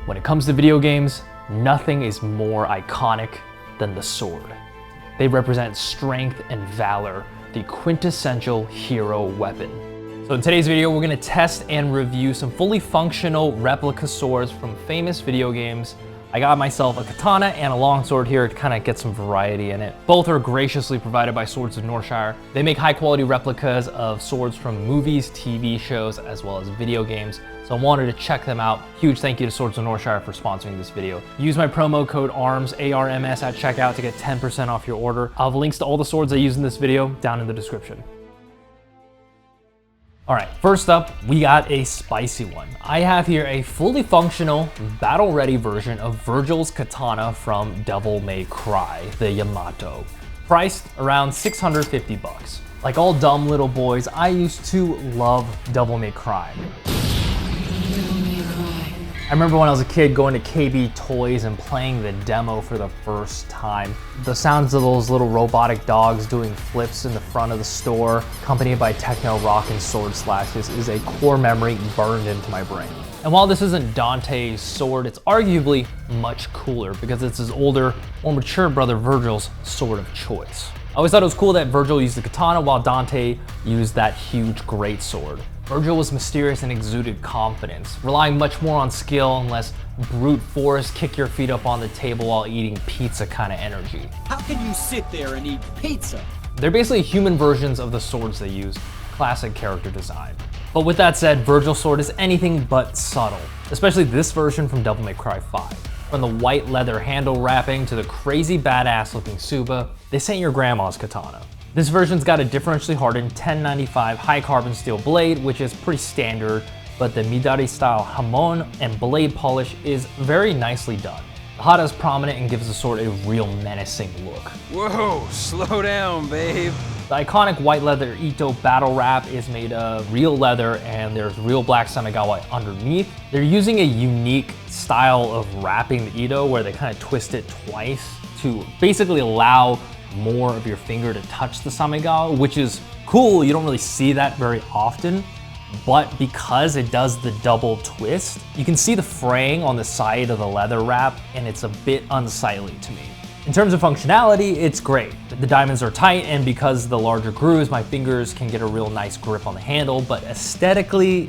When it comes to video games, nothing is more iconic than the sword. They represent strength and valor, the quintessential hero weapon. So in today's video, we're gonna test and review some fully functional replica swords from famous video games. I got myself a katana and a longsword here to kind of get some variety in it. Both are graciously provided by Swords of Northshire. They make high quality replicas of swords from movies, TV shows, as well as video games. So I wanted to check them out. Huge thank you to Swords of Northshire for sponsoring this video. Use my promo code ARMS, ARMS at checkout to get 10% off your order. I'll have links to all the swords I use in this video down in the description. All right, first up, we got a spicy one. I have here a fully functional, battle-ready version of Virgil's katana from Devil May Cry, the Yamato. Priced around 650 bucks. Like all dumb little boys, I used to love Devil May Cry. I remember when I was a kid going to KB Toys and playing the demo for the first time. The sounds of those little robotic dogs doing flips in the front of the store, accompanied by techno rock and sword slashes, is a core memory burned into my brain. And while this isn't Dante's sword, it's arguably much cooler because it's his older, more mature brother Virgil's sword of choice. I always thought it was cool that Virgil used the katana while Dante used that huge greatsword. Virgil was mysterious and exuded confidence, relying much more on skill and less brute force, kick your feet up on the table while eating pizza kind of energy. How can you sit there and eat pizza? They're basically human versions of the swords they use, classic character design. But with that said, Virgil's sword is anything but subtle, especially this version from Devil May Cry 5. From the white leather handle wrapping to the crazy badass looking Tsuba, this ain't your grandma's katana. This version's got a differentially hardened 1095 high carbon steel blade, which is pretty standard, but the Midari style hamon and blade polish is very nicely done. The hata is prominent and gives the sword a real menacing look. Whoa, slow down, babe. The iconic white leather Ito battle wrap is made of real leather and there's real black Samegawa underneath. They're using a unique style of wrapping the Ito where they kind of twist it twice to basically allow more of your finger to touch the Samegawa, which is cool. You don't really see that very often, but because it does the double twist, you can see the fraying on the side of the leather wrap and it's a bit unsightly to me. In terms of functionality, it's great. The diamonds are tight and because of the larger grooves, my fingers can get a real nice grip on the handle, but aesthetically,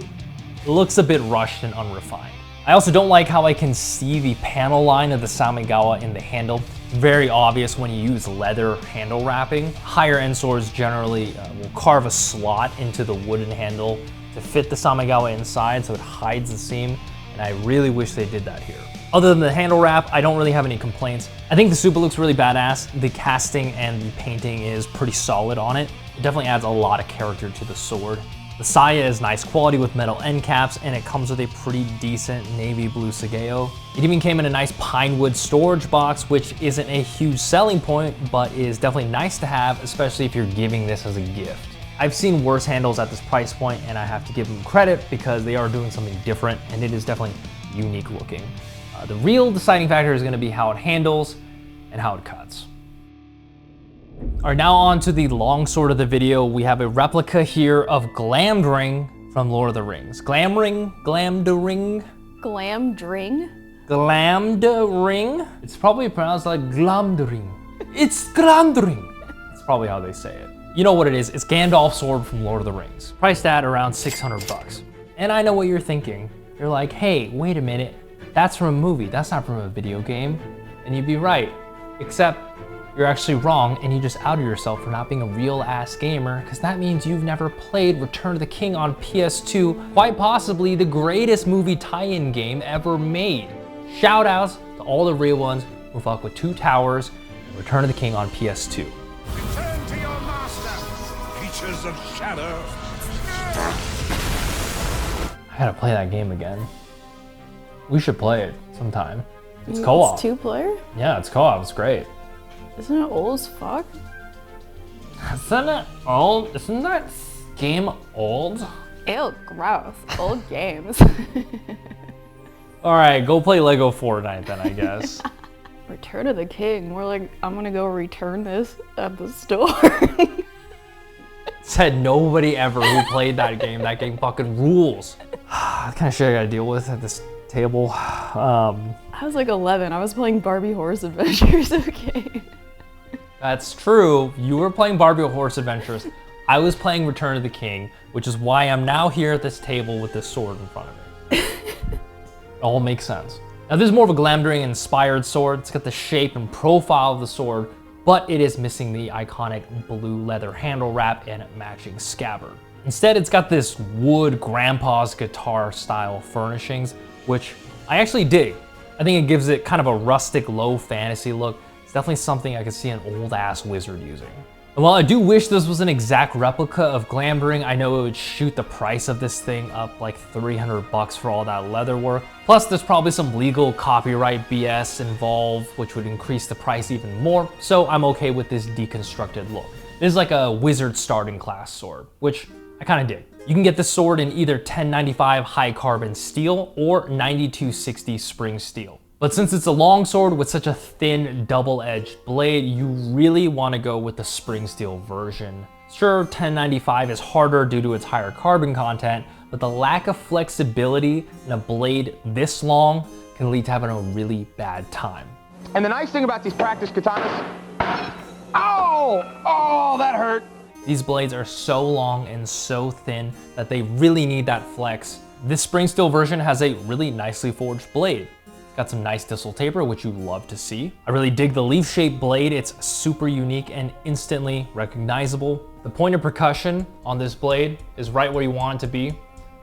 it looks a bit rushed and unrefined. I also don't like how I can see the panel line of the Samegawa in the handle. It's very obvious when you use leather handle wrapping. Higher end swords generally will carve a slot into the wooden handle to fit the Samegawa inside so it hides the seam, and I really wish they did that here. Other than the handle wrap, I don't really have any complaints. I think the Tsuba looks really badass. The casting and the painting is pretty solid on it. It definitely adds a lot of character to the sword. The saya is nice quality with metal end caps, and it comes with a pretty decent navy blue Sageo. It even came in a nice pine wood storage box, which isn't a huge selling point, but is definitely nice to have, especially if you're giving this as a gift. I've seen worse handles at this price point, and I have to give them credit because they are doing something different, and it is definitely unique looking. The real deciding factor is gonna be how it handles and how it cuts. All right, now on to the longsword of the video. We have a replica here of Glamdring from Lord of the Rings. Glamdring? Glamdring? Glamdring? It's probably pronounced like Glamdring. It's Glamdring. That's probably how they say it. You know what it is, it's Gandalf's sword from Lord of the Rings. Priced at around 600 bucks. And I know what you're thinking. You're like, hey, wait a minute. That's from a movie, that's not from a video game. And you'd be right, except you're actually wrong and you just outed yourself for not being a real ass gamer, because that means you've never played Return of the King on PS2, quite possibly the greatest movie tie-in game ever made. Shout outs to all the real ones who fuck with Two Towers and Return of the King on PS2. Return to your master, creatures of shadow. I gotta play that game again. We should play it sometime. It's co-op. It's 2-player? Yeah, it's co-op, it's great. Isn't it old as fuck? Isn't it old? Isn't that game old? Ew, gross. Old games. All right, go play Lego Fortnite then, I guess. Return of the King. We're like, I'm gonna go return this at the store. Said nobody ever who played that game. That game fucking rules. That kind of shit I gotta deal with at this table. I was like 11. I was playing Barbie Horse Adventures, okay? That's true. You were playing Barbie Horse Adventures. I was playing Return of the King, which is why I'm now here at this table with this sword in front of me. It all makes sense. Now this is more of a Glamdring inspired sword. It's got the shape and profile of the sword, but it is missing the iconic blue leather handle wrap and matching scabbard. Instead, it's got this wood grandpa's guitar style furnishings, which I actually dig. I think it gives it kind of a rustic, low fantasy look. It's definitely something I could see an old ass wizard using. And while I do wish this was an exact replica of Glamdring, I know it would shoot the price of this thing up like 300 bucks for all that leather work. Plus there's probably some legal copyright BS involved, which would increase the price even more. So I'm okay with this deconstructed look. This is like a wizard starting class sword, which I kind of dig. You can get this sword in either 1095 high carbon steel or 9260 spring steel. But since it's a long sword with such a thin double-edged blade, you really want to go with the spring steel version. Sure, 1095 is harder due to its higher carbon content, but the lack of flexibility in a blade this long can lead to having a really bad time. And the nice thing about these practice katanas, oh, that hurt. These blades are so long and so thin that they really need that flex. This spring steel version has a really nicely forged blade. Got some nice distal taper, which you love to see. I really dig the leaf-shaped blade. It's super unique and instantly recognizable. The point of percussion on this blade is right where you want it to be,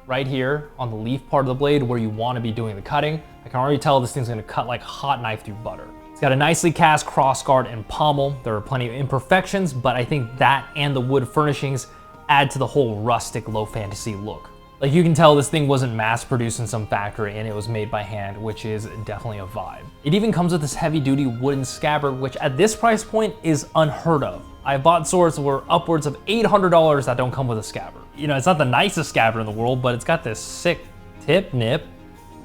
right here on the leaf part of the blade where you want to be doing the cutting. I can already tell this thing's gonna cut like a hot knife through butter. It's got a nicely cast crossguard and pommel. There are plenty of imperfections, but I think that and the wood furnishings add to the whole rustic low fantasy look. Like you can tell this thing wasn't mass produced in some factory and it was made by hand, which is definitely a vibe. It even comes with this heavy duty wooden scabbard, which at this price point is unheard of. I've bought swords that were upwards of $800 that don't come with a scabbard. You know, it's not the nicest scabbard in the world, but it's got this sick tip nip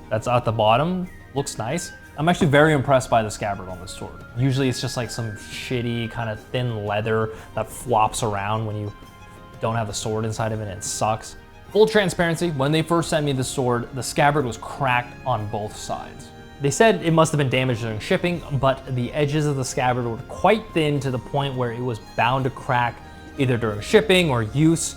that's at the bottom. Looks nice. I'm actually very impressed by the scabbard on this sword. Usually it's just like some shitty kind of thin leather that flops around when you don't have the sword inside of it and it sucks. Full transparency, when they first sent me the sword, the scabbard was cracked on both sides. They said it must have been damaged during shipping, but the edges of the scabbard were quite thin to the point where it was bound to crack either during shipping or use.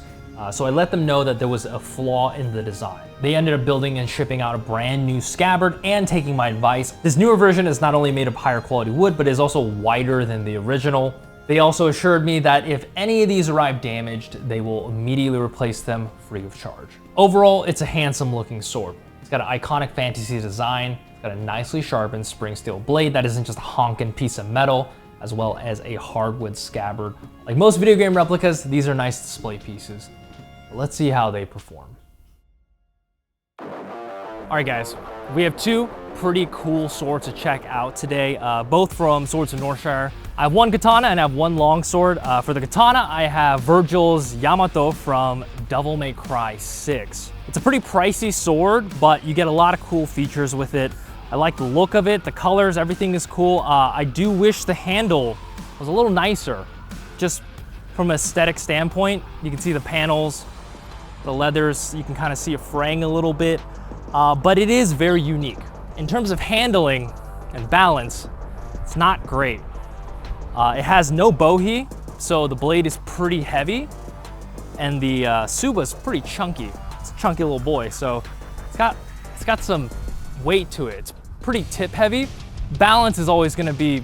So I let them know that there was a flaw in the design. They ended up building and shipping out a brand new scabbard and taking my advice. This newer version is not only made of higher quality wood, but is also wider than the original. They also assured me that if any of these arrive damaged, they will immediately replace them free of charge. Overall, it's a handsome looking sword. It's got an iconic fantasy design, it's got a nicely sharpened spring steel blade that isn't just a honking piece of metal, as well as a hardwood scabbard. Like most video game replicas, these are nice display pieces. But let's see how they perform. All right guys, we have two pretty cool swords to check out today, both from Swords of Northshire. I have one katana and I have one longsword. For the katana, I have Virgil's Yamato from Devil May Cry 6. It's a pretty pricey sword, but you get a lot of cool features with it. I like the look of it, the colors, everything is cool. I do wish the handle was a little nicer. Just from an aesthetic standpoint, you can see the panels, the leathers, you can kind of see it fraying a little bit, but it is very unique. In terms of handling and balance, it's not great. It has no bohee, so the blade is pretty heavy, and the Suba is pretty chunky. It's a chunky little boy, so it's got some weight to it. It's pretty tip heavy. Balance is always gonna be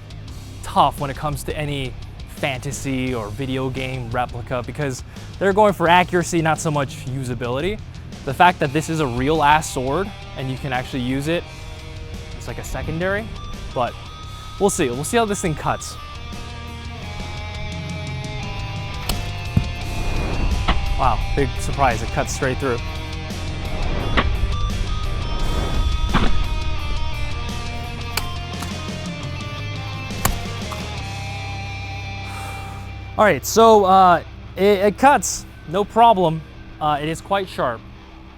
tough when it comes to any fantasy or video game replica because they're going for accuracy, not so much usability. The fact that this is a real ass sword and you can actually use it, it's like a secondary, but we'll see. We'll see how this thing cuts. Wow, big surprise, it cuts straight through. All right, so it cuts, no problem. It is quite sharp.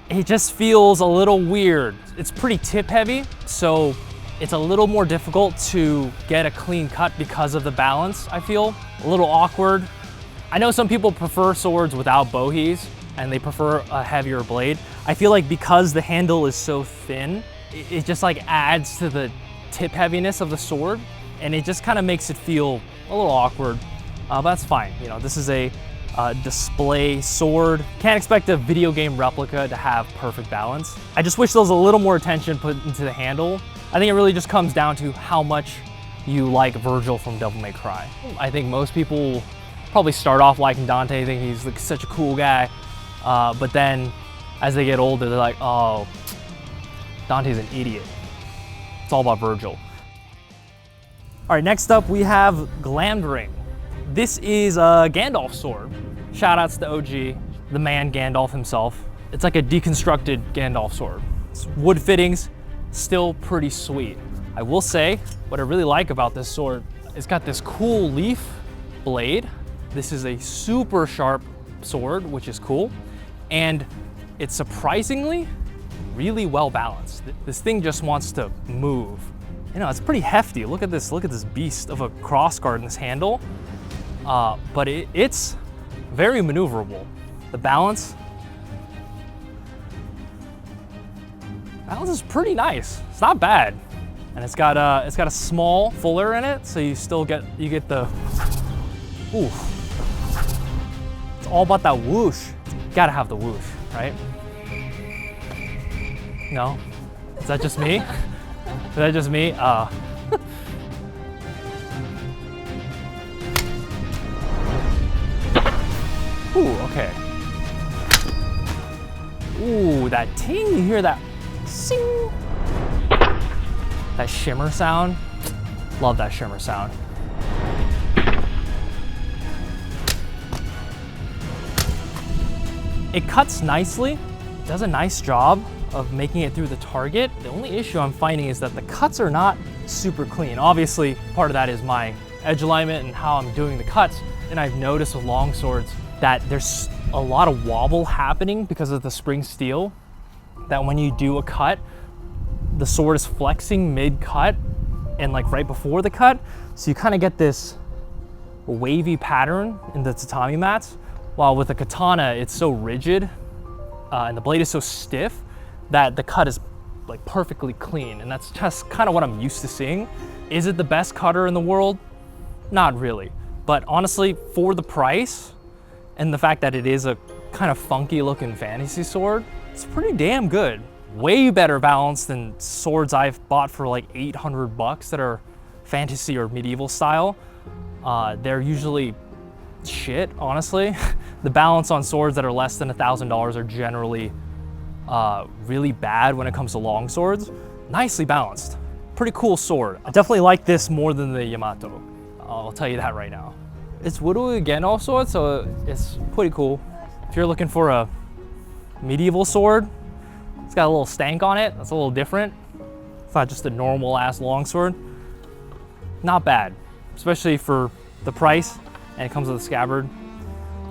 It just feels a little weird. It's pretty tip heavy, so it's a little more difficult to get a clean cut because of the balance, I feel. A little awkward. I know some people prefer swords without bohees and they prefer a heavier blade. I feel like because the handle is so thin, it just like adds to the tip heaviness of the sword, and it just kind of makes it feel a little awkward, but that's fine. You know, this is a display sword. Can't expect a video game replica to have perfect balance. I just wish there was a little more attention put into the handle. I think it really just comes down to how much you like Virgil from Devil May Cry. I think most people probably start off liking Dante, think he's like such a cool guy, but then as they get older, they're like, oh, Dante's an idiot. It's all about Virgil. All right, next up we have Glamdring. This is a Gandalf sword. Shout outs to OG, the man Gandalf himself. It's like a deconstructed Gandalf sword. It's wood fittings, still pretty sweet. I will say, what I really like about this sword, it's got this cool leaf blade. This is a super sharp sword, which is cool. And it's surprisingly really well balanced. This thing just wants to move. You know, it's pretty hefty. Look at this beast of a crossguard in this handle. But it's very maneuverable. The balance is pretty nice. It's not bad. And it's got a small fuller in it, so you get the, ooh. It's all about that whoosh. You gotta have the whoosh, right? No? Is that just me? Is that just me? Ooh, okay. Ooh, that ting, you hear that sing? That shimmer sound. Love that shimmer sound. It cuts nicely, does a nice job of making it through the target. The only issue I'm finding is that the cuts are not super clean. Obviously, part of that is my edge alignment and how I'm doing the cuts. And I've noticed with long swords that there's a lot of wobble happening because of the spring steel, that when you do a cut, the sword is flexing mid-cut and like right before the cut. So you kind of get this wavy pattern in the tatami mats, while with a katana, it's so rigid and the blade is so stiff that the cut is like perfectly clean. And that's just kind of what I'm used to seeing. Is it the best cutter in the world? Not really. But honestly, for the price and the fact that it is a kind of funky looking fantasy sword, it's pretty damn good. Way better balanced than swords I've bought for like 800 bucks that are fantasy or medieval style. They're usually shit, honestly. The balance on swords that are less than $1,000 are generally really bad when it comes to long swords. Nicely balanced. Pretty cool sword. I definitely like this more than the Yamato. I'll tell you that right now. It's Woodoo Gandalf sword, so it's pretty cool. If you're looking for a medieval sword, it's got a little stank on it. That's a little different. It's not just a normal ass longsword. Not bad, especially for the price, and it comes with a scabbard.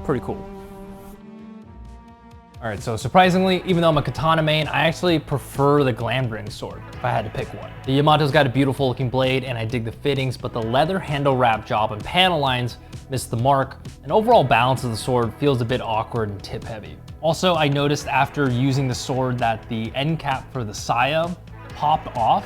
Pretty cool. All right, so surprisingly, even though I'm a katana main, I actually prefer the Glamdring sword if I had to pick one. The Yamato's got a beautiful looking blade and I dig the fittings, but the leather handle wrap job and panel lines missed the mark, and overall balance of the sword feels a bit awkward and tip heavy. Also, I noticed after using the sword that the end cap for the saya popped off.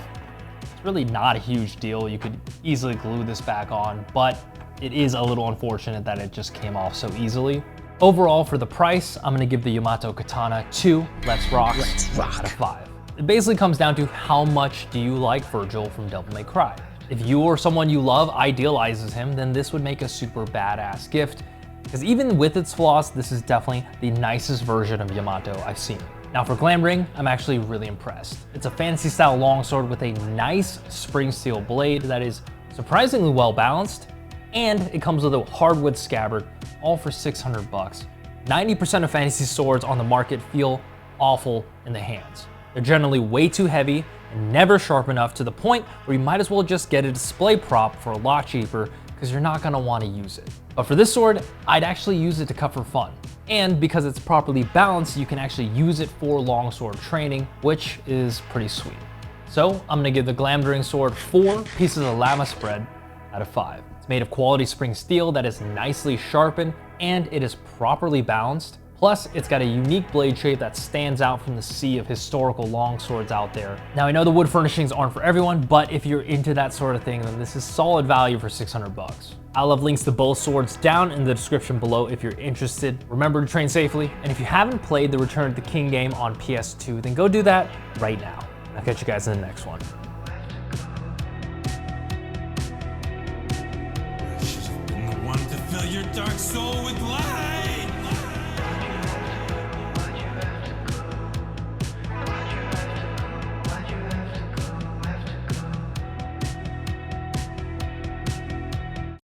It's really not a huge deal. You could easily glue this back on, but it is a little unfortunate that it just came off so easily. Overall, for the price, I'm gonna give the Yamato Katana 2 Let's Rock out of 5. It basically comes down to how much do you like Virgil from Devil May Cry. If you or someone you love idealizes him, then this would make a super badass gift, because even with its flaws, this is definitely the nicest version of Yamato I've seen. Now for Glamdring, I'm actually really impressed. It's a fantasy style longsword with a nice spring steel blade that is surprisingly well balanced, and it comes with a hardwood scabbard, all for 600 bucks. 90% of fantasy swords on the market feel awful in the hands. They're generally way too heavy and never sharp enough, to the point where you might as well just get a display prop for a lot cheaper, because you're not gonna wanna use it. But for this sword, I'd actually use it to cut for fun. And because it's properly balanced, you can actually use it for longsword training, which is pretty sweet. So I'm gonna give the Glamdring sword 4 pieces of llama spread out of 5. It's made of quality spring steel that is nicely sharpened, and it is properly balanced. Plus, it's got a unique blade shape that stands out from the sea of historical longswords out there. Now, I know the wood furnishings aren't for everyone, but if you're into that sort of thing, then this is solid value for 600 bucks. I'll have links to both swords down in the description below if you're interested. Remember to train safely, and if you haven't played the Return of the King game on PS2, then go do that right now. I'll catch you guys in the next one. Should have been the one to fill your dark soul with light.